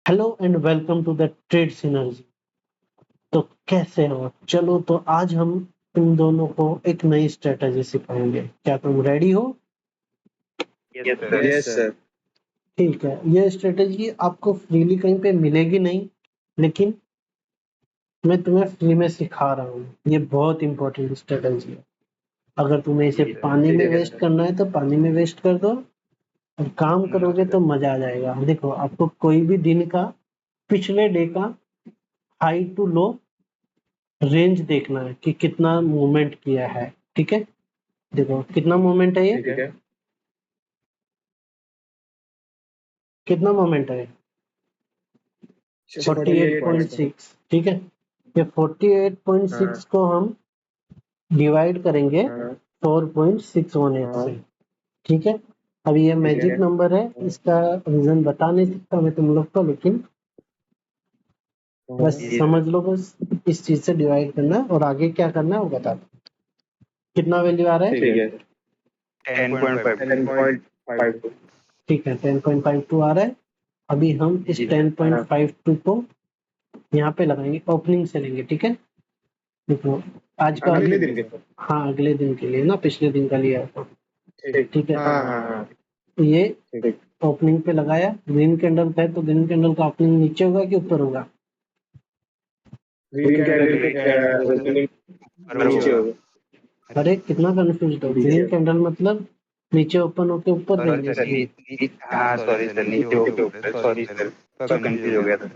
Hello and welcome to the trade synergy. तो कैसे हो? चलो तो आज हम तुम दोनों को एक नई स्ट्रेटजी सिखाएंगे। क्या तुम रेडी हो? Yes sir. ठीक है, ये स्ट्रेटजी आपको फ्रीली कहीं पे मिलेगी नहीं, लेकिन मैं तुम्हें फ्री में सिखा रहा हूँ। ये बहुत इंपॉर्टेंट स्ट्रेटजी है। अगर तुम्हें इसे पानी में वेस्ट करना है तो पानी में वेस्ट कर दो, और काम करोगे तो मजा आ जाएगा। देखो, आपको कोई भी दिन का पिछले डे का हाई टू लो रेंज देखना है कि कितना मूवमेंट किया है। ठीक है, देखो कितना मूवमेंट है ये, ठीक है। कितना मोमेंट है? 48.6। ठीक है, ये 48.6 को हम डिवाइड करेंगे 4.618 से। ठीक है, अब ये मैजिक नंबर है, इसका रीजन बता नहीं सकता मैं तुम लोग को, लेकिन बस समझ लो, बस इस चीज से डिवाइड करना है और आगे क्या करना है वो बता दो। कितना वैल्यू आ रहा है? ठीक है 10.52। ठीक है, 10.52 आ रहा है। अभी हम इस 10.52 को यहाँ पे लगाएंगे, ओपनिंग से लेंगे। ठीक है, देखो आज का अगले दिन के। हाँ, अगले दिन के लिए ना, पिछले दिन का लिया था। ठीक है, हाँ। तो ये ओपनिंग पे लगाया, ग्रीन कैंडल है तो ग्रीन कैंडल का ओपनिंग नीचे होगा कि ऊपर होगा? ग्रीन कैंडल नीचे होगा। अरे कितना कंफ्यूज हो। ग्रीन कैंडल मतलब नीचे ओपन होके ऊपर रहेंगे। सॉरी सर, नीचे होके सॉरी सर, सब कंफ्यूज हो गया था।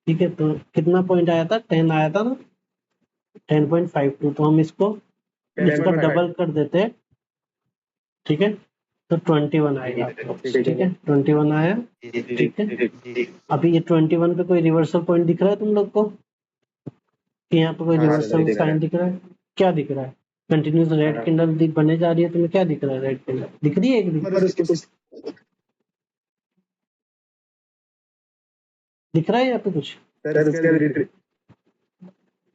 ठीक है, तो कितना पॉइंट आया था? 10 आया था ना, 10.52। तो हम इसको इसका डबल कर देते हैं। ठीक है, तो 21 आएगा आपको। ठीक है, 21 आया। ठीक है, अभी ये 21 पे कोई रिवर्सल पॉइंट दिख रहा है तुम लोग को कि यहाँ पे कोई रिवर्सल साइन दिख रहा है? क्या दिख रहा है? कंटिन्यूस रेड कैंडल बने जा रही है, तुम्हें क्या दिख रहा है? रेड कैंडल दिख रही है एक भी? दिख रहा है यहाँ पे कुछ?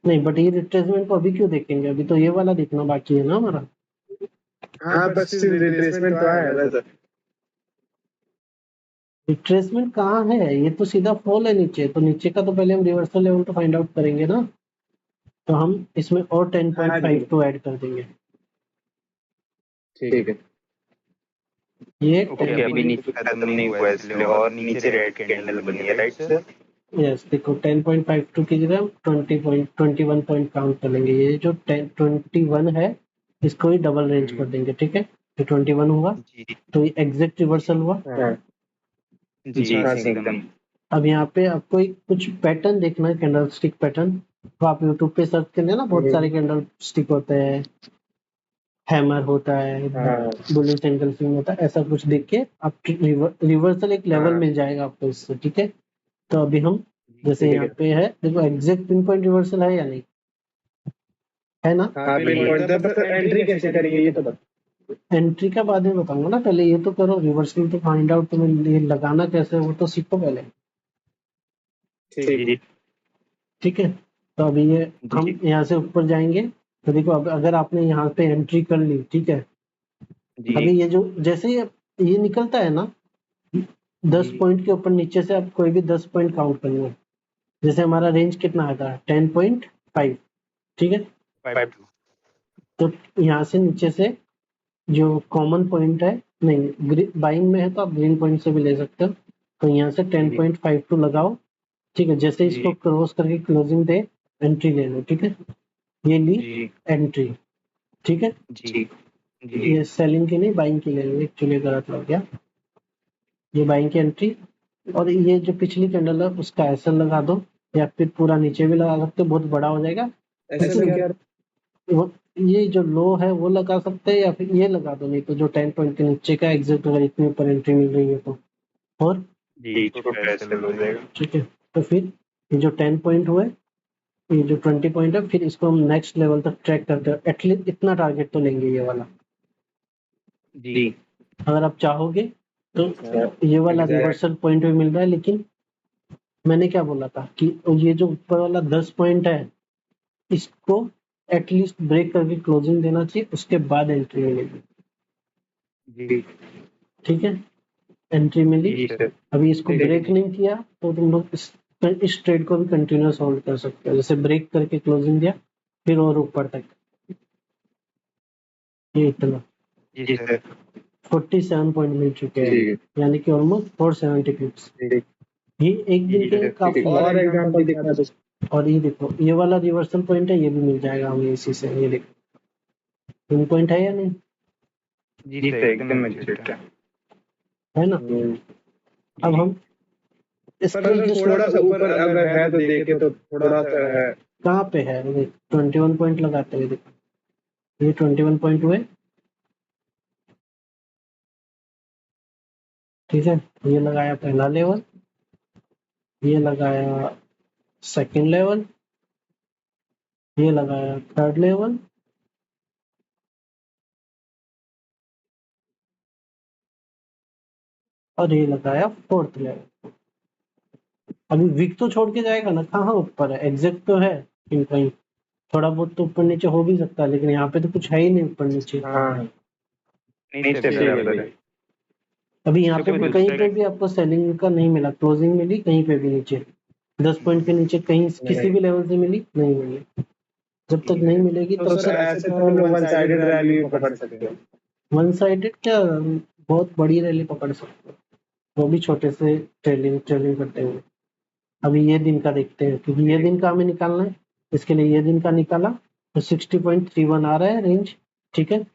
नहीं, बट ये रिट्रेसमेंट को अभी क्यों देखेंगे? अभी तो ये वाला दिखना बाकी है ना हमारा। हाँ, बस रिट्रेसमेंट तो आया है सर। रिट्रेसमेंट कहाँ है? ये तो सीधा फॉल है नीचे, तो नीचे का तो पहले हम रिवर्सल लेवल तो फाइंड आउट करेंगे ना। तो हम इसमें और 10.52 ऐड कर देंगे। ठीक है। ये अभी नीचे खत्म नहीं हुआ है इसलिए, और नीचे रेड कैंडल बनी है, राइट सर? यस, देखो 10.52 की जगह 21 पॉइंट काउंट कर लेंगे। ये जो 21 है इसको ही डबल रेंज कर देंगे। ठीक है, तो 21 हुआ तो ये एग्जैक्ट रिवर्सल हुआ। जी एकदम। अब यहाँ पे आपको कुछ पैटर्न देखना है, कैंडल स्टिक पैटर्न। तो आप यूट्यूब पे सर्च करें ना, बहुत सारे कैंडल स्टिक होते हैं, हैमर होता है, बुलिश एंगल्फिंग होता है, ऐसा कुछ देख के आप रिवर्सल एक लेवल मिल जाएगा आपको इससे। ठीक है, तो अभी हम जैसे यहाँ पे है, देखो एग्जैक्ट पिन पॉइंट रिवर्सल है या नहीं, है ना? एंट्री कैसे करेंगे ये तो बता। एंट्री का बाद में बताऊंगा ना, पहले ये तो करो, रिवर्सल तो फाइंड आउट तुम्हें ये लगाना कैसे है वो तो सीखो पहले। ठीक है, तो अभी ये हम यहाँ से ऊपर जाएंगे। तो देखो, अब अगर आपने यहाँ पे एंट्री कर ली, ठीक है, अभी ये जो जैसे ये निकलता है ना 10 पॉइंट के ऊपर नीचे से, आप कोई भी 10 पॉइंट काउंट करेंगे। जैसे हमारा रेंज कितना आया था? 10.5। ठीक है, तो यहाँ से नीचे से जो कॉमन पॉइंट है, नहीं बाइंग में है तो आप ग्रीन पॉइंट से भी ले सकते हो। तो यहाँ से 10.52 लगाओ। ठीक है, जैसे इसको क्रॉस करके क्लोजिंग दे, एंट्री ले लो। ठीक है, ये ली एंट्री। ठीक है, ये सेलिंग की नहीं, बाइंग की ले लो, एक्चुअली गलत लग गया। ये बाइंग की एंट्री, और ये जो पिछली कैंडल है उसका एसएल लगा दो, या फिर पूरा नीचे भी लगा सकते हो, बहुत बड़ा हो जाएगा। ये जो लो है वो लगा सकते हैं, या फिर ये लगा दो, नहीं तो जो 10 पॉइंट के नीचे का एग्जिट, अगर इतने ऊपर एंट्री मिल रही है तो। और ठीक है, तो फिर ये जो 10 पॉइंट हुए, ये जो 20 पॉइंट है, फिर इसको हम नेक्स्ट लेवल तक ट्रैक करते हैं। एटलीस्ट इतना टारगेट तो लेंगे ये वाला, अगर आप चाहोगे तो। ये वाला रिवर्सल पॉइंट भी मिल रहा है, लेकिन मैंने क्या बोला था कि ये जो ऊपर वाला 10 पॉइंट है इसको एटलीस्ट ब्रेक करके क्लोजिंग देना चाहिए, उसके बाद एंट्री मिलेगी। ठीक है, एंट्री मिली। जी सर। अभी इसको ठीक है। ब्रेक नहीं किया तो तुम लोग इस ट्रेड को भी कंटिन्यूअस होल्ड कर सकते हो, जैसे ब्रेक करके क्लोजिंग दिया फिर और ऊपर तक, ये इतना जी सर। 47 पॉइंट मिल चुके हैं, यानी कि ऑलमोस्ट 470 पिप्स। ये एक दिन के काफी और एग्जांपल दिखा दो। और ये देखो ये वाला रिवर्सल पॉइंट है, ये भी मिल जाएगा हमें इसी से। ये देखो इन पॉइंट है या नहीं, जी सर एकदम एग्जैक्ट है ना। अब हम इस पर पर सर जिस थोड़ा सा ऊपर अगर है तो देखे तो थोड़ा सा है। कहाँ पे है, 21 पॉइंट लगाते हुए देखो, ये 21 पॉइंट हुए, ठीक है। ये लगाया पहला लेवल, ये लगाया सेकंड लेवल, ये लगाया थर्ड लेवल, और ये लगाया फोर्थ लेवल। अभी वीक तो छोड़ के जाएगा ना, कहाँ ऊपर है, एग्जैक्ट तो है इन कहीं, थोड़ा बहुत तो ऊपर नीचे हो भी सकता है, लेकिन यहाँ पे तो कुछ है ही नहीं ऊपर नीचे। नहीं सर बराबर है। अभी यहाँ पे तो कहीं पे भी आपको सेलिंग का नहीं मिला, क्लोजिंग मिली कहीं पे भी नीचे, 10 पॉइंट के नीचे कहीं किसी भी लेवल से मिली नहीं मिली। जब तक नहीं मिलेगी तो तब सर ऐसे तो हम लोग वन साइडेड रैली भी पकड़ सकते हैं। वन साइडेड क्या, बहुत बड़ी रैली पकड़ सकते हो, वो भी छोटे से ट्रेलिंग करते हुए। अभी ये दिन का देखते हैं, क्योंकि ये दिन का हमें निकालना है, इसके लिए ये दिन का निकाला तो 60.31 आ रहा है रेंज, ठीक है।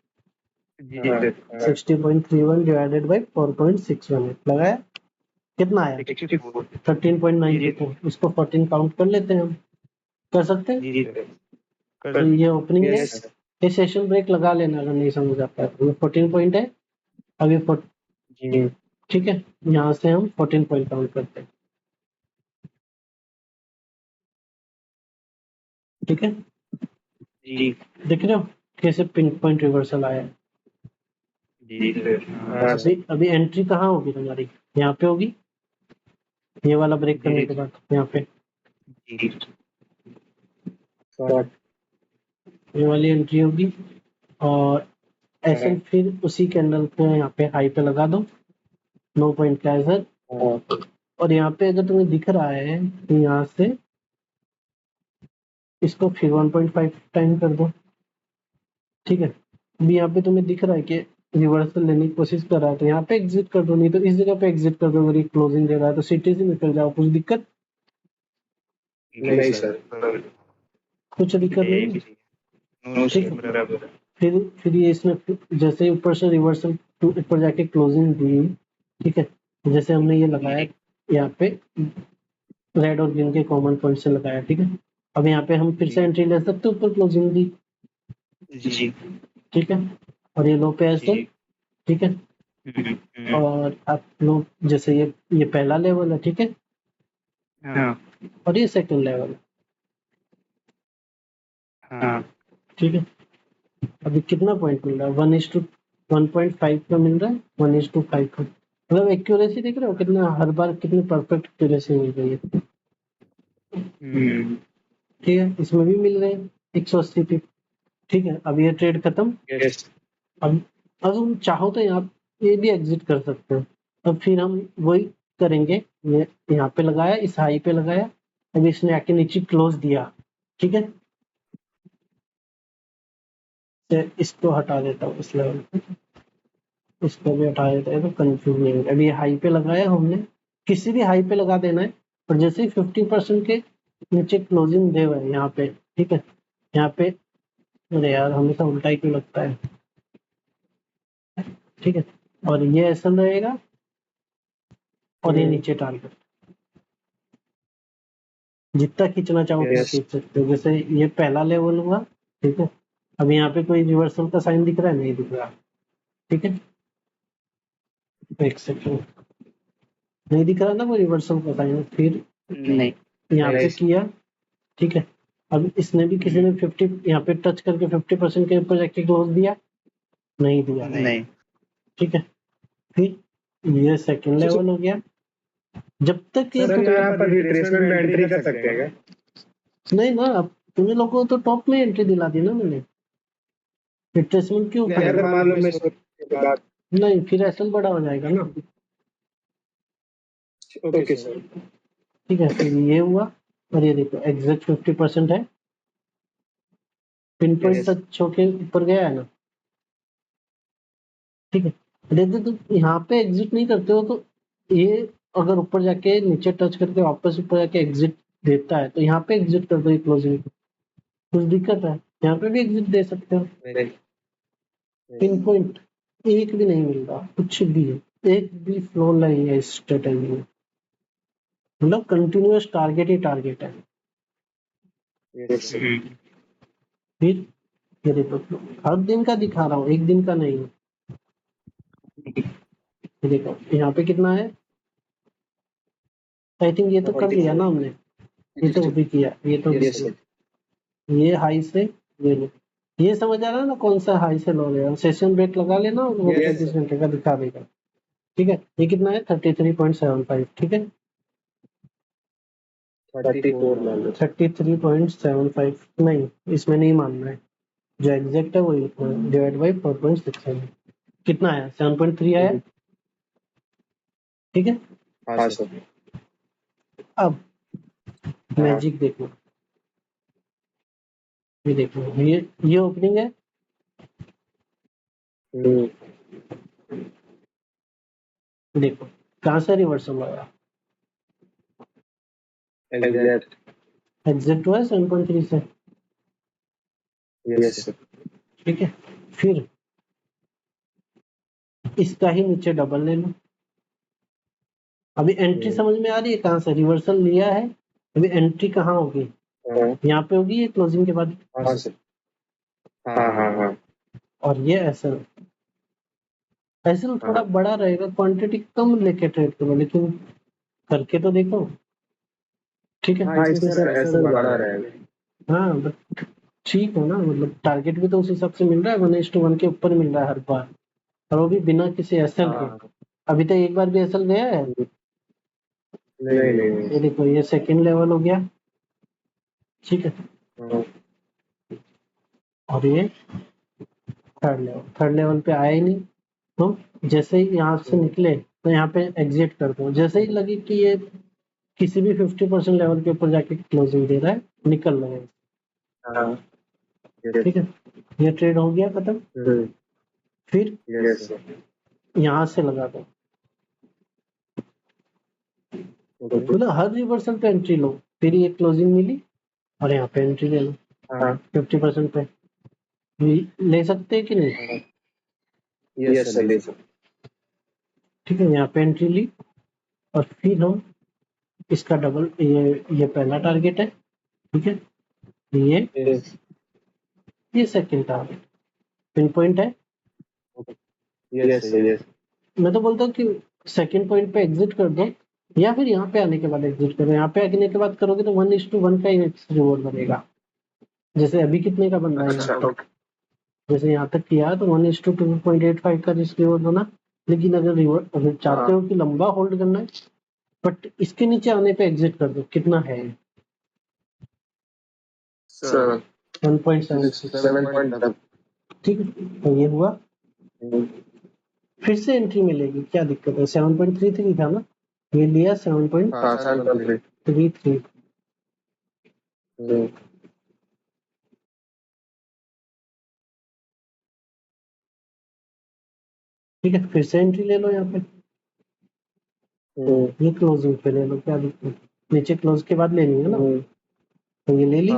जी सर 60.31 डिवाइडेड बाई 4.61 लगाया, कितना आया 64 13.92। इसको 14 काउंट कर लेते हैं हम, कर सकते हैं। जी सर तो ये ओपनिंग है, ये सेशन ब्रेक लगा लेना अगर नहीं समझ आता है। तो 14 पॉइंट है, अभी ठीक है, यहाँ से हम 14 पॉइंट काउंट करते हैं, ठीक है। जी देख रहे हो कैसे पिन पॉइंट रिवर्सल आया है। जी सर। अभी एंट्री कहाँ होगी तुम्हारी, यहाँ पे होगी, ये वाला ब्रेक करने के बाद यहाँ पे जी ये वाली एंट्री होगी, और ऐसे फिर उसी कैंडल को यहाँ पे हाई पे लगा दो, 9 पॉइंट का है सर। और यहाँ पे अगर तुम्हें दिख रहा है तो यहाँ से इसको फिर 1.5 टाइम कर दो, ठीक है। अभी यहाँ पे तुम्हें दिख रहा है कि रिवर्सल लेने की कोशिश कर रहा है, तो यहाँ पे एग्जिट कर दो, नहीं तो इस जगह पे एग्जिट कर दो। अगर ये क्लोजिंग दे रहा है तो सिटी से निकल जाओ, कुछ दिक्कत नहीं सर कुछ दिक्कत नहीं, ठीक है। फिर ये इसमें जैसे ही ऊपर से रिवर्सल ऊपर जाके क्लोजिंग दी, ठीक है, जैसे हमने ये लगाया यहाँ पे रेड और ग्रीन के कॉमन पॉइंट से लगाया, ठीक है। अब यहाँ पे हम फिर से एंट्री ले सकते हैं, ऊपर क्लोजिंग दी, जी ठीक है, और ये लो पे ऐसे, ठीक है। और आप लोग जैसे ये पहला लेवल है, ठीक है, और ये सेकंड लेवल है, ठीक है। अभी कितना पॉइंट मिल रहा है, 1:1.5 का मिल रहा है, 1:5 का, मतलब एक्यूरेसी देख रहे हो कितना, हर बार कितनी परफेक्ट एक्यूरेसी मिल रही है, ठीक है। इसमें भी मिल रहे हैं 180 पे, ठीक है। अब ये ट्रेड खत्म, अब हम चाहो तो ये भी एग्जिट कर सकते हो। अब फिर हम वही करेंगे, ये यहाँ पे लगाया, इस हाई पे लगाया, अब इसने आके नीचे क्लोज दिया, ठीक है। तो इसको हटा देता हूँ इस लेवल पे, इसको भी हटा देता है तो कंफ्यूज नहीं होगा। अभी ये हाई पे लगाया हमने, किसी भी हाई पे लगा देना है, और जैसे ही 50% के नीचे क्लोजिंग दे हुआ है यहाँ पे, ठीक है, यहाँ पे, अरे यार हमेशा उल्टा ही क्यों लगता है, ठीक है। और ये ऐसा रहेगा, और ये नीचे टारगेट, जितना खींचना चाहो उतना खींच सकते हो। जैसे ये पहला लेवल हुआ, ठीक है। अब यहाँ पे कोई रिवर्सल का साइन दिख रहा है, नहीं दिख रहा, ठीक है। एक सेकंड, नहीं दिख रहा ना वो रिवर्सल का साइन, फिर नहीं यहाँ पे किया, ठीक है। अब इसने भी किसी ने 50 यहाँ पे टच करके 50% के ऊपर जाके क्लोज दिया, नहीं दिया, नहीं ठीक है। फिर ये सेकंड लेवल हो गया, जब तक ये सर यहाँ पर रिट्रेसमेंट में एंट्री कर सकते हैं क्या? नहीं ना, अब तुम्हें लोगों को तो टॉप में एंट्री दिला दी ना मैंने, रिट्रेसमेंट क्यों अगर मान लो मैं नहीं, फिर एसएल बड़ा हो जाएगा ना, ओके सर। ठीक है। फिर ये हुआ और ये देखो एग्जैक्ट 50% है, पिन पॉइंट Yes. टच होके ऊपर गया है ना। ठीक है। देखो तो यहाँ पे एग्जिट नहीं करते हो तो ये अगर ऊपर जाके नीचे टच करके वापस ऊपर जाके एग्जिट देता है तो यहाँ पे एग्जिट कर दो क्लोजिंग। कुछ दिक्कत है, यहाँ पे भी एग्जिट दे सकते हो। पिन पॉइंट एक भी नहीं मिल रहा, कुछ भी है, एक भी फ्लो नहीं है इस स्ट्रेटेजी में, मतलब कंटिन्यूअस टारगेट ही टारगेट है। Yes. फिर ये देखो हर दिन का दिखा रहा हूँ, एक दिन का नहीं है। ये देखो यहाँ पे कितना है, आई थिंक ये तो कर लिया ना हमने, ये तो भी किया, ये तो भी Yes, किया। sir. ये हाई से ये लो, ये समझ आ रहा है ना कौन सा हाई से लो है। सेशन ब्रेक लगा लेना और वो Yes, 35 घंटे का दिखा देगा। ठीक है। ये कितना है 33.75। ठीक है 34 मान लो। 33.75 नहीं, इसमें नहीं मानना है, जो एग्जैक्ट है वही डिवाइड बाई 4.67 कितना आया 7.3 आया। ठीक है। हाँ सर। अब मैजिक देखो, ये देखो ये ओपनिंग है, देखो कहाँ से रिवर्सल आया, Exact. एग्जैक्ट हुआ है 7.3 से। Yes, sir. ठीक है। फिर इसका ही नीचे डबल ले लो। अभी एंट्री समझ में आ रही है कहाँ से रिवर्सल लिया है, अभी एंट्री कहाँ होगी, यहाँ पे होगी ये क्लोजिंग के बाद। हाँ सर। हाँ। और ये एसएल थोड़ा बड़ा रहेगा, क्वांटिटी कम लेके ट्रेड करो, लेकिन करके तो देखो। ठीक है। हाँ इसमें सर ऐसा बड़ा रहेगा। हाँ बट ठीक है ना, मतलब टारगेट भी तो उस हिसाब से मिल रहा है, 1:1 के ऊपर मिल रहा है हर बार, और वो भी बिना किसी एसएल के। अभी तक एक बार भी एसएल गया है? नहीं। ये देखो ये सेकंड लेवल हो गया। ठीक है। और ये थर्ड लेवल पे आया ही नहीं, तो जैसे ही यहाँ से निकले तो यहाँ पे एग्जिट कर दो, जैसे ही लगे कि ये किसी भी 50% लेवल के ऊपर जाके क्लोजिंग दे रहा है निकल रहे। ठीक है। ये ट्रेड हो गया खत्म। फिर यहाँ से लगा दो, मतलब हर रिवर्सल पे एंट्री लो, फिर ये क्लोजिंग मिली और यहाँ पे एंट्री ले लो 50% पे। ले सकते हैं कि नहीं? यस सर ले सकते। ठीक है। यहाँ पे एंट्री ली और फिर हम इसका डबल, ये पहला टारगेट है। ठीक है। ये सेकंड टारगेट पिन पॉइंट है। Yes sir. मैं तो बोलता हूँ कि सेकंड पॉइंट पे एग्जिट कर दो, या फिर यहाँ पे आने के बाद एग्जिट करो। यहाँ पे आने के बाद करोगे तो 1:1 का ही रिवॉर्ड बनेगा, जैसे अभी कितने का बन रहा है यहाँ तक, जैसे यहाँ तक किया तो 1:2.85 का रिस्क रिवॉर्ड बना। लेकिन अगर चाहते हो कि लंबा होल्ड करना है, बट इसके नीचे आने पे एग्जिट कर दो। कितना है? 1.7। ठीक है। तो ये हुआ, फिर से एंट्री मिलेगी, क्या दिक्कत है? 7.33 था ना, ये लिया 7.33। ठीक है। फिर से एंट्री ले लो यहाँ पे, ये क्लोजिंग पे ले लो, क्या दिक्कत, नीचे क्लोज के बाद लेनी है ना। तो ये ले ली।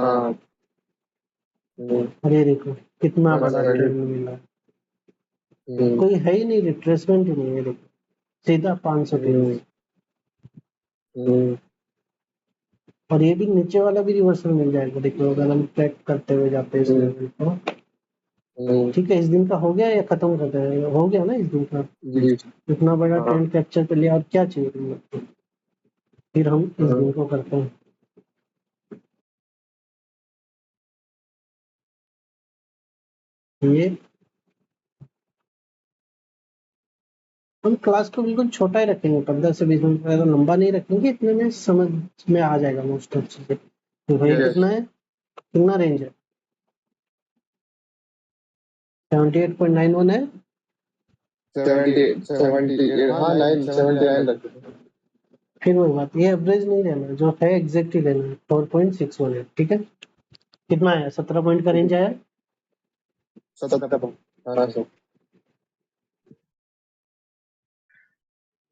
अरे देखो कितना बड़ा ट्रेंड मिला, कोई है ही नहीं, रिट्रेसमेंट ही नहीं है। देखो सीधा 523। और ये भी नीचे वाला भी रिवर्सल मिल जाएगा, देखो अगर हम ट्रैक करते हुए जाते हैं इस लेवल को। ठीक है। इस दिन का हो गया या खत्म कर दें? हो गया ना इस दिन का। इतना बड़ा ट्रेंड कैप्चर कर लिया, और क्या चाहिए तुमको? फिर हम इस दिन को करते हैं। ये हम क्लास को बिल्कुल छोटा ही रखेंगे, 15 से 20 मिनट, ज्यादा लंबा नहीं रखेंगे, इतने में समझ में आ जाएगा मोस्ट ऑफ चीजें। तो भाई कितना है, कितना रेंज है? 78.91 है। 70 हाँ 9 79 रख दो। फिर वही बात, ये एवरेज नहीं लेना, जो है एग्जैक्ट ही लेना है। 4.61 है, ठीक है। कितना आया? 17 पॉइंट का रेंज आया। 17 हाँ सर।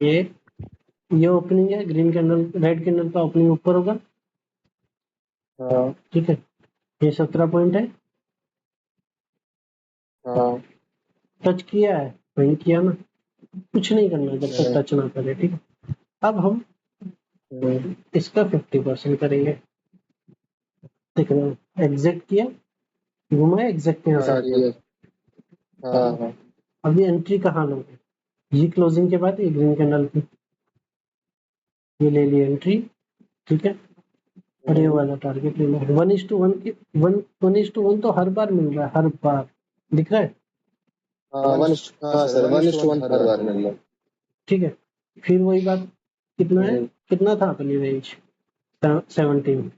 ये ओपनिंग है, ग्रीन कैंडल, रेड कैंडल का ओपनिंग ऊपर होगा, हाँ ठीक है। ये 17 पॉइंट है, हाँ टच किया है, नहीं किया ना, कुछ नहीं करना जब तक टच ना करे, ठीक है। अब हम इसका 50% करेंगे। देख रहे हो, एग्जैक्ट किया, घुमा, एग्जैक्ट यहाँ से हाँ किया। हाँ हाँ अभी एंट्री कहाँ लोगे? ये क्लोजिंग के बाद ये ग्रीन कैंडल की, ये ले ली एंट्री, ठीक है। और ये वाला टारगेट ले लो। 1:1 की 1:1 तो हर बार मिल रहा है, हर बार दिख रहा है, हाँ सर 1:1 हर बार मिल रहा है। ठीक है। फिर वही बात, कितना है, कितना था अपनी रेंज? 17, 17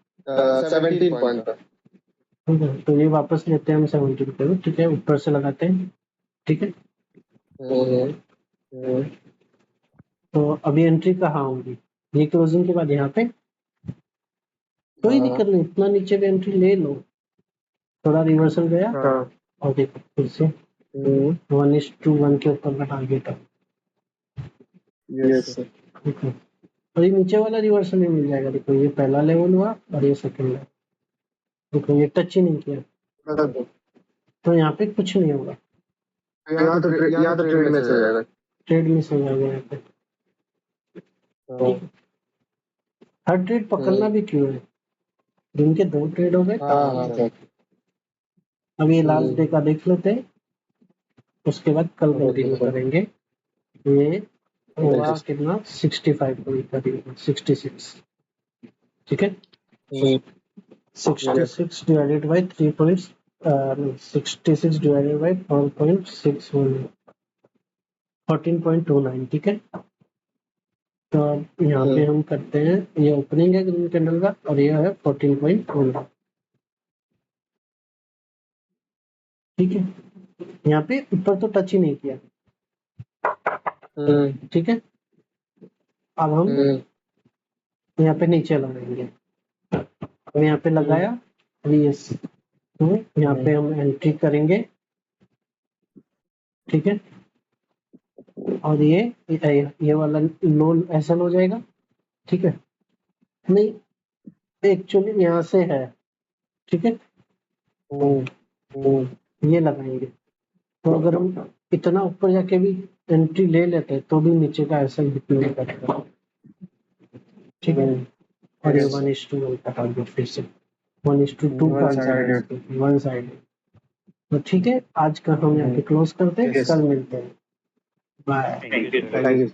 पॉइंट का। ठीक है। तो ये वापस लेते हैं हम 17 पे, ठीक है, ऊपर से लगाते हैं, ठीक है। तो अभी एंट्री कहाँ होगी? ये क्लोजिंग के बाद यहाँ पे, कोई दिक्कत नहीं, इतना नीचे भी एंट्री ले लो, थोड़ा रिवर्सल गया और देखो फिर से 1:1 के ऊपर का टारगेट है, यस सर। ठीक है। और ये नीचे वाला रिवर्सल में मिल जाएगा, देखो ये पहला लेवल हुआ और ये सेकंड लेवल, देखो ये टच ही नहीं किया, तो यहाँ पे कुछ नहीं होगा, यहाँ तो ट्रेड में से हो जाएगा। ट्रेड मिस हो जाएगा यहाँ पे। हर ट्रेड पकड़ना भी क्यों है, दिन के 2 ट्रेड हो गए। अब ये लास्ट डे का देख लेते हैं, उसके बाद कल कंटिन्यू करेंगे। ये होगा कितना? 65 कोई करीब 66, ठीक है। 66 डिवाइडेड बाई 66 डिवाइडेड बाई 4.61, 14.29, ठीक है। तो अब यहाँ पे हम करते हैं, ये ओपनिंग है ग्रीन कैंडल का और ये है 14.29, ठीक है। यहाँ पे ऊपर तो टच ही नहीं किया, ठीक है। अब हम यहाँ पे नीचे लगाएंगे, अब यहाँ पे लगाया, अभी यहाँ पे हम एंट्री करेंगे, ठीक है। और ये वाला लो ऐसा हो जाएगा, ठीक है। नहीं, एक्चुअली यहाँ से है, ठीक है। ये लगाएंगे, तो अगर हम इतना ऊपर जाके भी एंट्री ले लेते हैं तो भी नीचे का ऐसा नहीं करेगा, ठीक है। और ये 1:1 का टारगेट, फिर से 1:2 का वन साइड, तो ठीक है। आज का हम यहाँ पे क्लोज करते हैं, कल मिलते हैं, bye. Thank you sir. Thank you.